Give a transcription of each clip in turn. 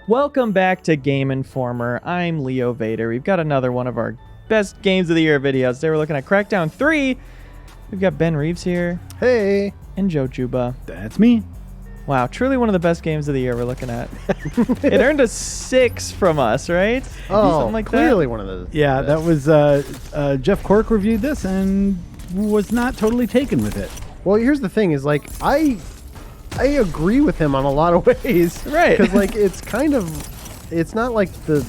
Welcome back to Game Informer. I'm Leo Vader. We've got another one of our best games of the year videos. Today we're looking at Crackdown 3. We've got Ben Reeves here. Hey. And Joe Juba. That's me. Wow, truly one of the best games of the year we're looking at. It earned a 6 from us, right? Oh, something like clearly that? one of the Yeah, best. that was Jeff Cork reviewed this and was not totally taken with it. Well, here's the thing: is like I agree with him on a lot of ways, Right. Because like it's not like the.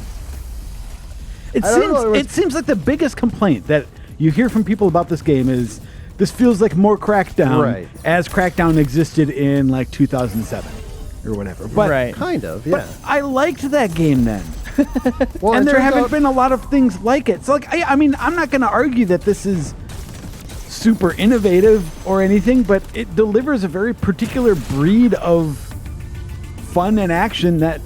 It I don't seems know, it seems like the biggest complaint that you hear from people about this game is this feels like more Crackdown Right. as Crackdown existed in like 2007 or whatever. But Right. Kind of, but yeah. I liked that game then. Well, And it there turns haven't out- been a lot of things like it. So like I mean, I'm not going to argue that this is super innovative or anything, but it delivers a very particular breed of fun and action that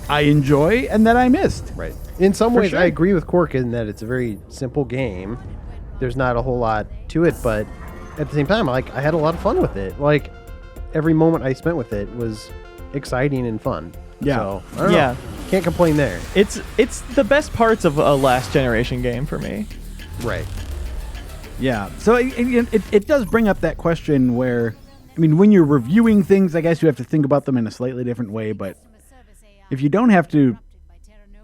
I enjoy and that I missed. Right. In some For ways, sure. I agree with Cork in that it's a very simple game. There's not a whole lot to it, but at the same time, I had a lot of fun with it. Like every moment I spent with it was exciting and fun. Yeah. So, I don't Yeah. know. Can't complain there. It's the best parts of a last generation game for me. Right. Yeah. So it does bring up that question where, I mean, when you're reviewing things, I guess you have to think about them in a slightly different way. But if you don't have to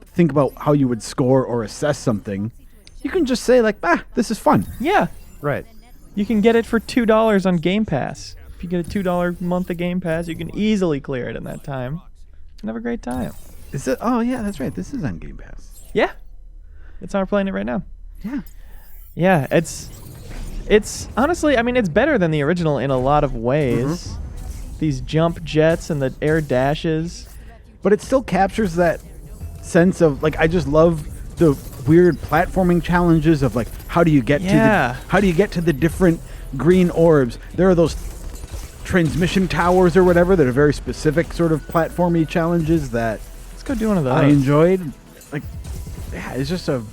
think about how you would score or assess something, you can just say like, this is fun. Yeah. Right. You can get it for $2 on Game Pass. If you get a $2 month of Game Pass, you can easily clear it in that time and have a great time. Is it? Oh yeah, that's right. This is on Game Pass. Yeah. That's how we're playing it right now. Yeah. Yeah, it's honestly, I mean, it's better than the original in a lot of ways. These jump jets and the air dashes. But it still captures that sense of like I just love the weird platforming challenges of like how do you get to the different green orbs. There are those transmission towers or whatever that are very specific sort of platformy challenges that Let's go do one of those. I enjoyed. Like, yeah, it's just and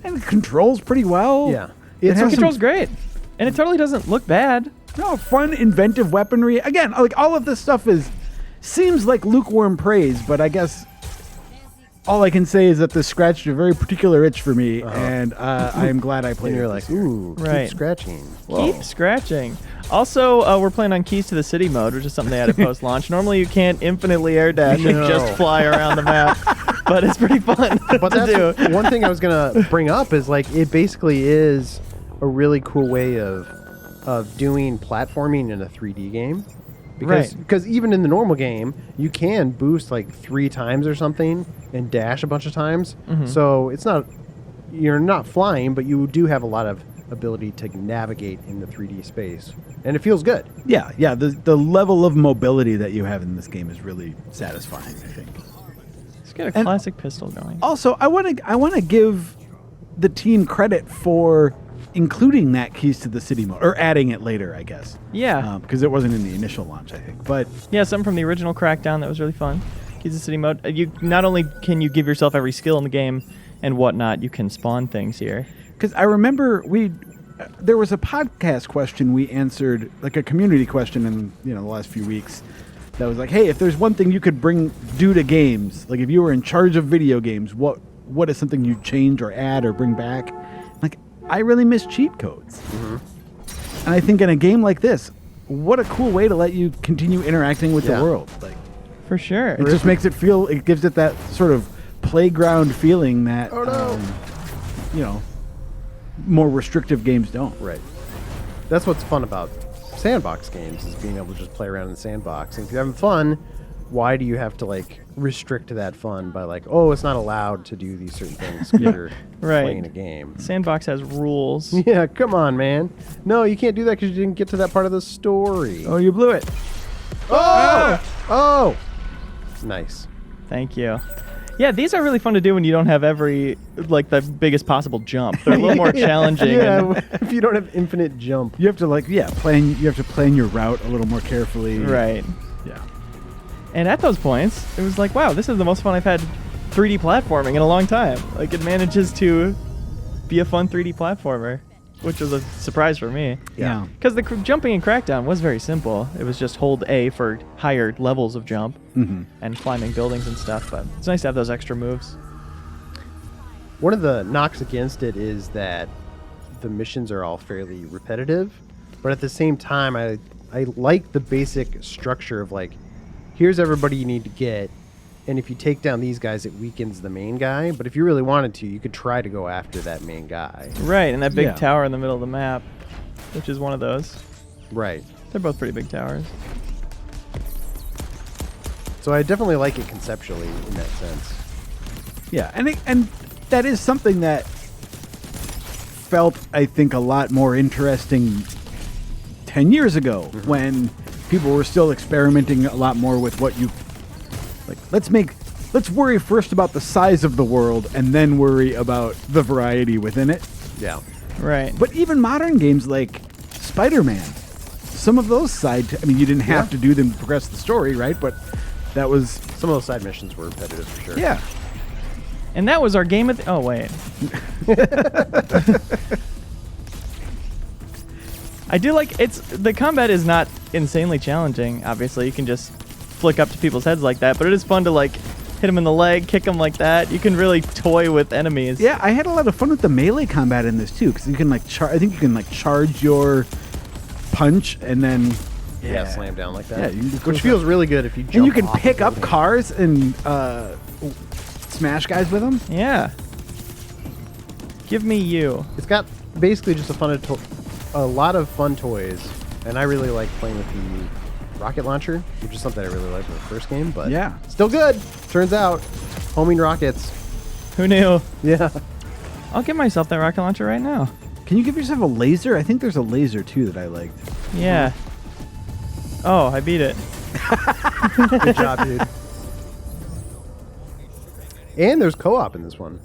it controls pretty well. Yeah. It It has controls some great. And it totally doesn't look bad. fun, inventive weaponry. Again, like all of this stuff seems like lukewarm praise, but I guess all I can say is that this scratched a very particular itch for me, and I am glad I played And it. you're like, this year. ooh, Right. keep scratching. Keep scratching. Also, we're playing on Keys to the City mode, which is something they added post-launch. Normally, you can't infinitely air dash and No. just fly around the map, but it's pretty fun But to do. that's one thing I was gonna bring up is like it basically is a really cool way of doing platforming in a 3D game. Because even in the normal game, you can boost like 3 times or something and dash a bunch of times. So you're not flying, but you do have a lot of ability to navigate in the 3D space, and it feels good. Yeah. The level of mobility that you have in this game is really satisfying, I think. Let's get a classic pistol going. Also, I want to give the team credit for including that Keys to the City mode, or adding it later, I guess. Yeah. Because it wasn't in the initial launch, I think. But Yeah, something from the original Crackdown that was really fun. Keys to the City mode. You not only can you give yourself every skill in the game and whatnot, you can spawn things here. because I remember there was a podcast question we answered, like a community question in the last few weeks, that was like, hey, if there's one thing you could do to games, like if you were in charge of video games, what is something you'd change or add or bring back? Like, I really miss cheat codes. And I think in a game like this, what a cool way to let you continue interacting with Yeah. the world. Like, For sure. it just makes it gives it that sort of playground feeling that, more restrictive games don't. Right. That's what's fun about sandbox games, is being able to just play around in the sandbox. And if you're having fun, why do you have to like restrict that fun by like, oh, it's not allowed to do these certain things because you're Right. playing a game? Sandbox has rules. Yeah, come on, man. No, you can't do that because you didn't get to that part of the story. Oh, you blew it. Oh! Nice. Thank you. Yeah, these are really fun to do when you don't have the biggest possible jump. They're a little more challenging. Yeah, and- if you don't have infinite jump. You have to plan your route a little more carefully. right. Yeah. And at those points, it was like, wow, this is the most fun I've had 3D platforming in a long time. Like, it manages to be a fun 3D platformer. which was a surprise for me. Yeah. Because the jumping in Crackdown was very simple. It was just hold A for higher levels of jump and climbing buildings and stuff. But it's nice to have those extra moves. One of the knocks against it is that the missions are all fairly repetitive, but at the same time, I like the basic structure of like, here's everybody you need to get, and if you take down these guys, it weakens the main guy. But if you really wanted to, you could try to go after that main guy. Right, and that big Yeah. tower in the middle of the map, which is one of those. Right. They're both pretty big towers. So I definitely like it conceptually in that sense. Yeah, and that is something that felt, I think, a lot more interesting 10 years ago when people were still experimenting a lot more with what you like. Let's worry first about the size of the world and then worry about the variety within it. Yeah. Right. But even modern games like Spider-Man, some of those I mean, you didn't have to do them to progress the story, right? But that was Some of those side missions were repetitive for sure. yeah. And that was our game of oh, wait. I do like the combat is not insanely challenging. Obviously, you can just flick up to people's heads like that, but it is fun to like hit them in the leg, kick them like that. You can really toy with enemies. Yeah, I had a lot of fun with the melee combat in this too, because you can like I think you can like charge your punch and then Yeah, slam down like that. Yeah, you can just which go feels really good if you jump and you can off a pick up building. cars and smash guys with them. Yeah. Give me you. It's got basically just a lot of fun toys, and I really like playing with the rocket launcher, which is something I really liked in the first game, but Yeah. still good. Turns out, homing rockets. Who knew? Yeah. I'll give myself that rocket launcher right now. Can you give yourself a laser? I think there's a laser too that I liked. Yeah. Oh, I beat it. Good job, dude. And there's co-op in this one,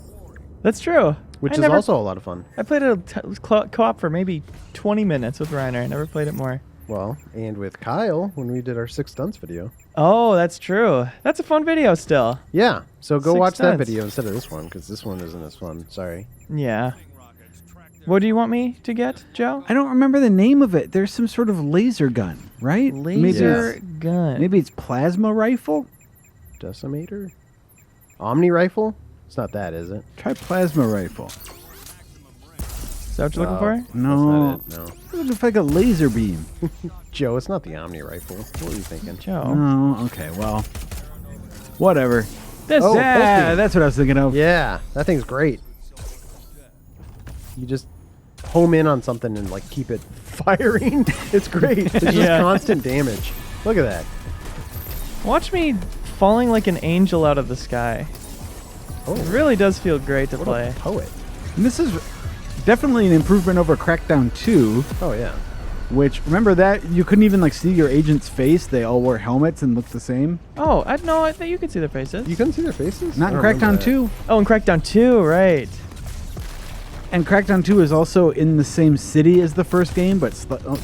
That's true. which I is never- also a lot of fun. I played it co-op for maybe 20 minutes with Reiner. I never played it more. Well, and with Kyle when we did our 6 stunts video. Oh, that's true. That's a fun video still. Yeah, so go 6 watch that stunts. video instead of this one, because this one isn't as fun. Sorry. Yeah. What do you want me to get, Joe? I don't remember the name of it. There's some sort of laser gun, right? Laser gun. Maybe it's plasma rifle. Decimator? Omni rifle? It's not that, is it? Try plasma rifle. Is that what you're looking for? No, That's not it, it looks like a laser beam. no. Joe, it's not the Omni rifle. What are you thinking? Joe. Oh, okay. Well, whatever. This Oh, Yeah, Pulse that's what I was thinking of. Yeah, that thing's great. You just home in on something and like keep it firing. It's great. It's just Yeah. constant damage. Look at that. Watch me falling like an angel out of the sky. Oh, It really does feel great to what play. a poet. And this is definitely an improvement over Crackdown 2, Oh yeah. which, remember that? You couldn't even like see your agent's face. They all wore helmets and looked the same. Oh, I know. I think you could see their faces. You couldn't see their faces? Not in I don't remember Crackdown that. 2. Oh, and Crackdown 2, right. And Crackdown 2 is also in the same city as the first game, but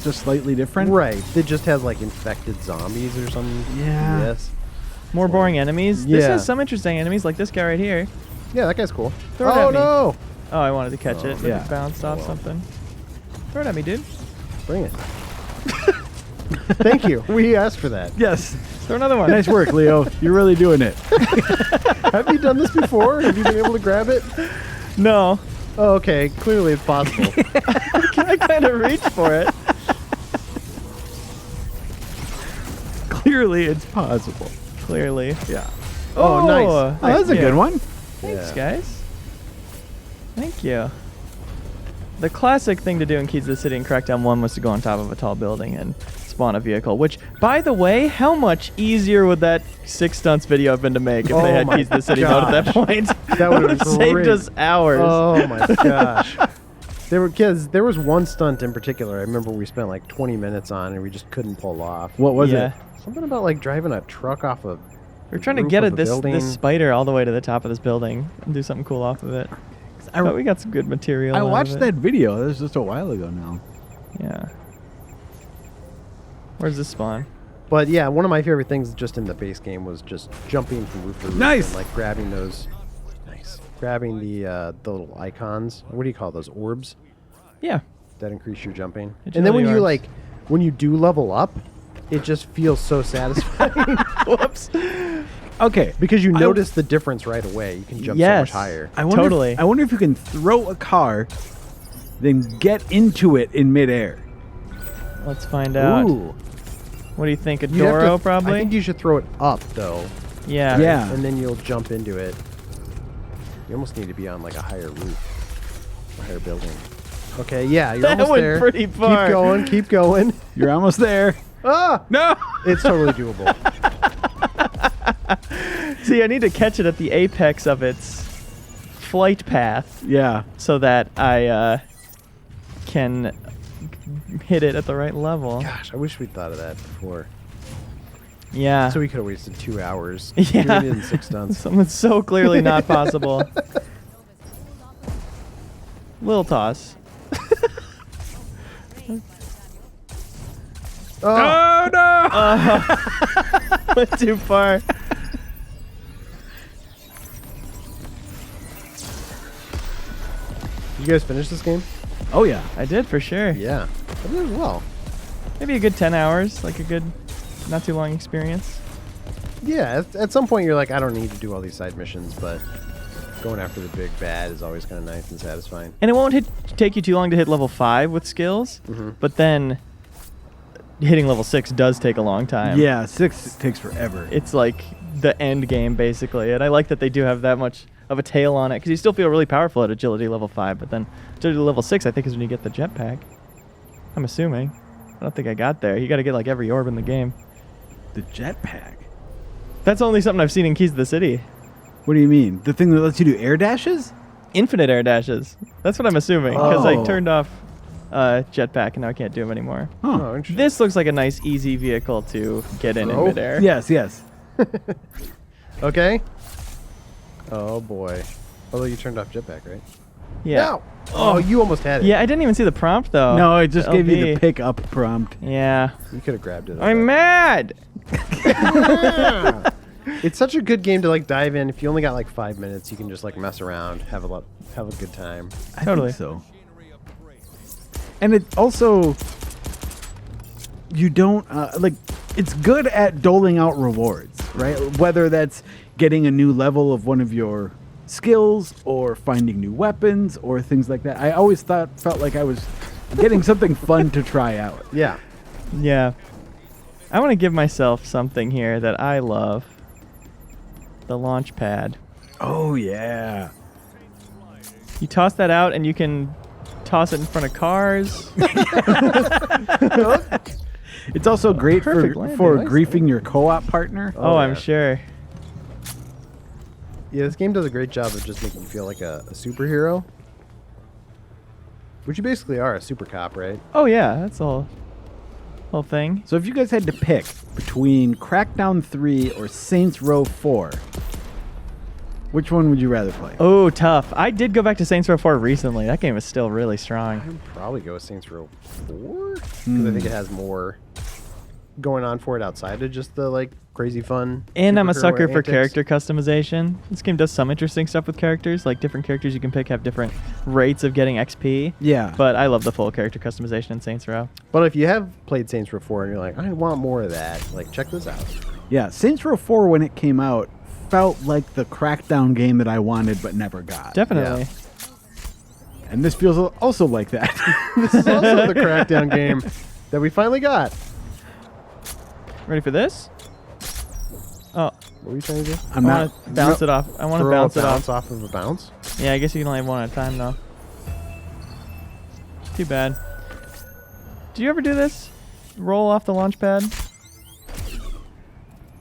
just slightly different. Right. It just has like infected zombies or something. Yeah. Yes. More boring enemies. This Yeah. has some interesting enemies, like this guy right here. Yeah, that guy's cool. Throw it Oh at me. no! Oh, I wanted to catch it. yeah. It bounced off well. something. Throw it at me, dude. Bring it. Thank you. We asked for that. Yes. Throw another one. Nice work, Leo. You're really doing it. Have you done this before? Have you been able to grab it? No. Oh, okay. Clearly it's possible. I kind of reached for it. Clearly, it's possible. Clearly. Yeah. Oh, nice. Oh, that's a Yeah. good one. Thanks, Yeah. guys. Thank you. The classic thing to do in Keys to the City in Crackdown 1 was to go on top of a tall building and spawn a vehicle, which, by the way, how much easier would that 6 stunts video have been to make if Oh they had my Keys to the City mode at that point? That would have saved great. us hours. Oh my gosh. There was one stunt in particular I remember we spent like 20 minutes on and we just couldn't pull off. What was Yeah. it? Something about like driving a truck off of We're trying to roof get of at a this building. spider all the way to the top of this building and do something cool off of it. I- But we got some good material. I out of watched it. that video. That was just a while ago now. Yeah. Where's this spawn? But yeah, one of my favorite things just in the base game was just jumping from roof to roof Nice. and like grabbing those grabbing the little icons. What do you call those? Orbs? Yeah. That increase your jumping. Agility And then when you orbs. when you do level up, it just feels so satisfying. Whoops. Okay. Because you notice the difference right away. You can jump so Yes. much higher. I wonder Totally. I wonder if you can throw a car, then get into it in midair. Let's find out. Ooh. What do you think? A You'd have Doro, to- probably? I think you should throw it up, though. Yeah. Yeah. And then you'll jump into it. You almost need to be on, like, a higher roof. A higher building. Okay, yeah, you're That almost went there. pretty far. Keep going, keep going. You're almost there. Ah! No. It's totally doable. See, I need to catch it at the apex of its flight path Yeah. so that I can hit it at the right level. Gosh, I wish we'd thought of that before. Yeah. So we could have wasted 2 hours Yeah. doing it in 6 stunts. Something so clearly not possible. Little toss. Oh, Oh no! Went too far. you guys finished this game? Oh yeah. I did for sure. Yeah. I did as well. Maybe a good 10 hours, like a good, not too long experience. Yeah, at some point you're like, I don't need to do all these side missions, but going after the big bad is always kind of nice and satisfying. And it won't take you too long to hit level 5 with skills, but then hitting level 6 does take a long time. Yeah, 6 takes forever. It's like the end game, basically. And I like that they do have that much of a tail on it, because you still feel really powerful at agility level 5, but then agility level 6, I think, is when you get the jetpack. I'm assuming. I don't think I got there. You got to get like every orb in the game. The jetpack. That's only something I've seen in Keys to the City. What do you mean? The thing that lets you do air dashes? Infinite air dashes. That's what I'm assuming, because I Oh. turned off jetpack and now I can't do them anymore. Huh. Oh, interesting. This looks like a nice, easy vehicle to get in Oh. midair. Yes, yes. Okay. Oh boy. Although you turned off jetpack, right? Yeah. No! Oh, you almost had it. Yeah, I didn't even see the prompt though. No, it just gave you LB. the pick up prompt. Yeah. You could have grabbed it. I'm mad. It's such a good game to like dive in. If you only got like 5 minutes, you can just like mess around, have a good time. I Totally. think so. And it also, you don't like. It's good at doling out rewards, right? Whether that's getting a new level of one of your skills, or finding new weapons, or things like that. I always felt like I was getting something fun to try out. Yeah. Yeah. I want to give myself something here that I love. The launch pad. Oh yeah. You toss that out and you can toss it in front of cars. It's also great Perfect for landing. for Nice griefing your co-op partner. Oh, I'm yeah. sure. Yeah, this game does a great job of just making you feel like a superhero. Which you basically are, a super cop, right? Oh yeah, that's the whole thing. So if you guys had to pick between Crackdown 3 or Saints Row 4, which one would you rather play? Oh, tough. I did go back to Saints Row 4 recently. That game is still really strong. I'd probably go with Saints Row 4. Because I think it has more going on for it outside of just the like crazy fun. And I'm a superhero sucker for antics. character customization. This game does some interesting stuff with characters. Like different characters you can pick have different rates of getting XP. Yeah. But I love the full character customization in Saints Row. But if you have played Saints Row 4 and you're like, I want more of that, like check this out. Yeah, Saints Row 4 when it came out felt like the Crackdown game that I wanted but never got. Definitely. And this feels also like that. This is also the Crackdown game that we finally got. Ready for this? Oh, What were you trying to do? I'm I not want to bounce it off. I want to Throw bounce a it bounce off. of a bounce? Yeah, I guess you can only have one at a time though. Too bad. Did you ever do this? Roll off the launch pad?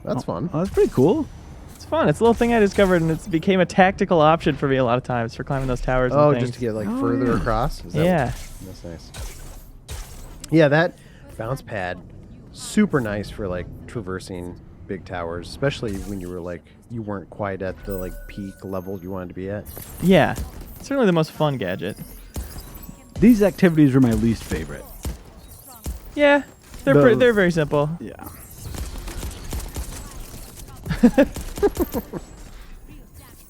That's fun. Oh, that's pretty cool. It's fun. It's a little thing I discovered, and it became a tactical option for me a lot of times for climbing those towers. Oh, and things. just to get like Oh, further yeah. across? Is that Yeah. That's nice. Yeah, that bounce pad, super nice for like traversing big towers, especially when you were like, you weren't quite at the like peak level you wanted to be at. Yeah. Certainly the most fun gadget. These activities were my least favorite. Yeah. They're The- they're very simple. Yeah.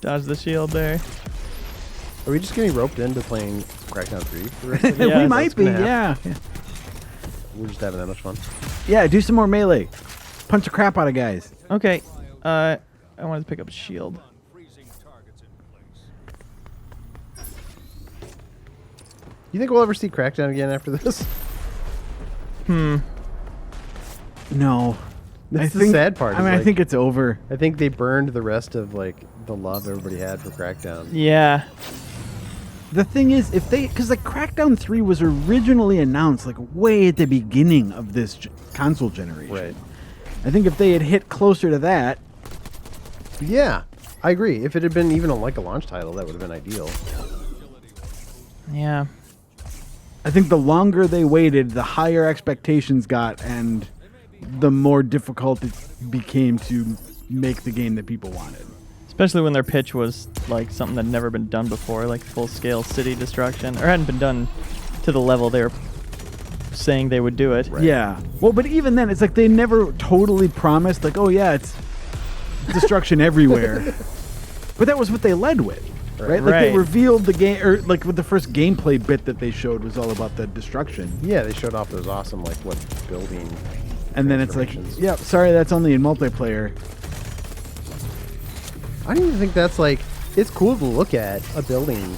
Dodge the shield there. Are we just getting roped into playing Crackdown 3 for the rest of the Yeah, we game? might That's be, gonna yeah. happen. We're just having that much fun. Yeah, do some more melee. Punch the crap out of guys. Okay. I wanted to pick up a shield. You think we'll ever see Crackdown again after this? No. That's the sad part. I mean, I think it's over. I think they burned the rest of like the love everybody had for Crackdown. Yeah. The thing is, if they, because like Crackdown 3 was originally announced like way at the beginning of this console generation. Right. I think if they had hit closer to that, Yeah, I agree. If it had been even like a launch title, that would have been ideal. Yeah. I think the longer they waited, the higher expectations got, and the more difficult it became to make the game that people wanted. Especially when their pitch was like something that had never been done before, like full-scale city destruction, or hadn't been done to the level they were saying they would do it. Right. Yeah. Well, but even then, it's like they never totally promised, like, oh yeah, it's destruction everywhere. But that was what they led with, right? Like they Right. revealed the game, or like with the first gameplay bit that they showed was all about the destruction. Yeah, they showed off those awesome like what building. And then it's like, transformations. yeah, sorry, that's only in multiplayer. I don't even think that's like. It's cool to look at a building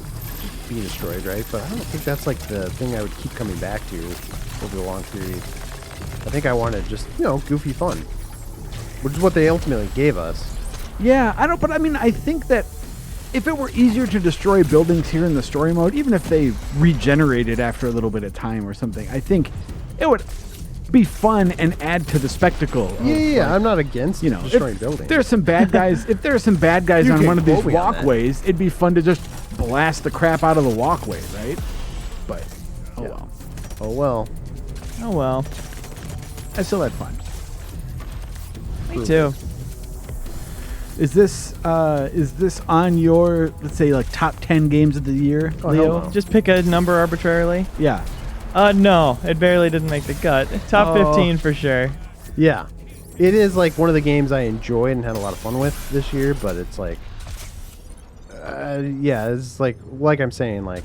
being destroyed, right? But I don't think that's like the thing I would keep coming back to over the long period. I think I wanted just goofy fun, which is what they ultimately gave us. Yeah, I don't, but I mean, I think that if it were easier to destroy buildings here in the story mode, even if they regenerated after a little bit of time or something, I think it would be fun and add to the spectacle. Of, Yeah, like, I'm not against destroying if buildings. there's some bad guys, if there are some bad guys You on can one of these quote me on that. walkways, it'd be fun to just blast the crap out of the walkway, right? But oh Yeah. well, Oh well. Oh well. I still had fun. Me too. Is this on your, let's say, like top 10 games of the year, Oh, Leo? hell no. Just pick a number arbitrarily. Yeah. No, it barely didn't make the cut. Top Oh. 15 for sure. Yeah, it is like one of the games I enjoyed and had a lot of fun with this year. But it's like, yeah, it's like I'm saying, like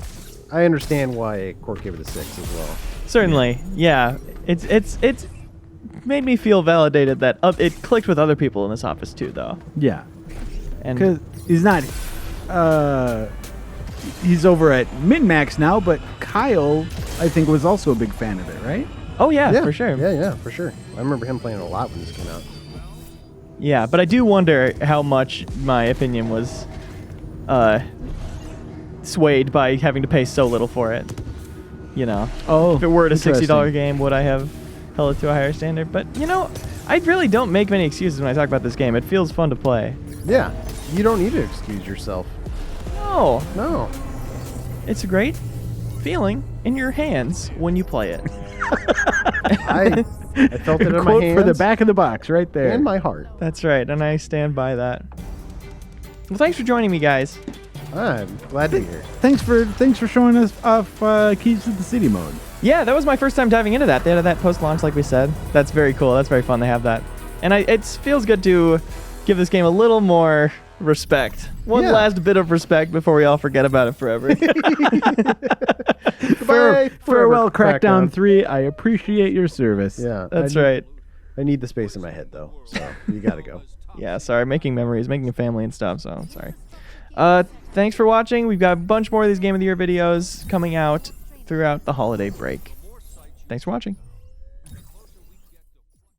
I understand why Court gave it a 6 as well. Certainly, yeah. It's made me feel validated that it clicked with other people in this office too, though. Yeah. And Because he's not, he's over at MinMax now, but Kyle, I think, was also a big fan of it, right? oh yeah, for sure. Yeah, for sure. I remember him playing a lot when this came out. Yeah, but I do wonder how much my opinion was swayed by having to pay so little for it. You know, Oh, if it were a $60 interesting. game, would I have held it to a higher standard? But I really don't make many excuses when I talk about this game. It feels fun to play. Yeah, you don't need to excuse yourself. No, No. it's a great feeling in your hands when you play it. I felt it in my Quote hands for the back of the box right there. and my heart. That's right, and I stand by that. Well, thanks for joining me, guys. I'm glad to hear. Thanks for showing us off Keys to the City mode. Yeah, that was my first time diving into that. They had that post-launch, like we said. That's very cool. That's very fun. They have that. And it feels good to give this game a little more respect. One Yeah. last bit of respect before we all forget about it forever. Goodbye, Farewell, forever, Crackdown 3. I appreciate your service. Yeah, That's right. I need the space in my head though, so you gotta go. Yeah, sorry. Making memories, making a family and stuff, so sorry. Thanks for watching. We've got a bunch more of these Game of the Year videos coming out throughout the holiday break. Thanks for watching.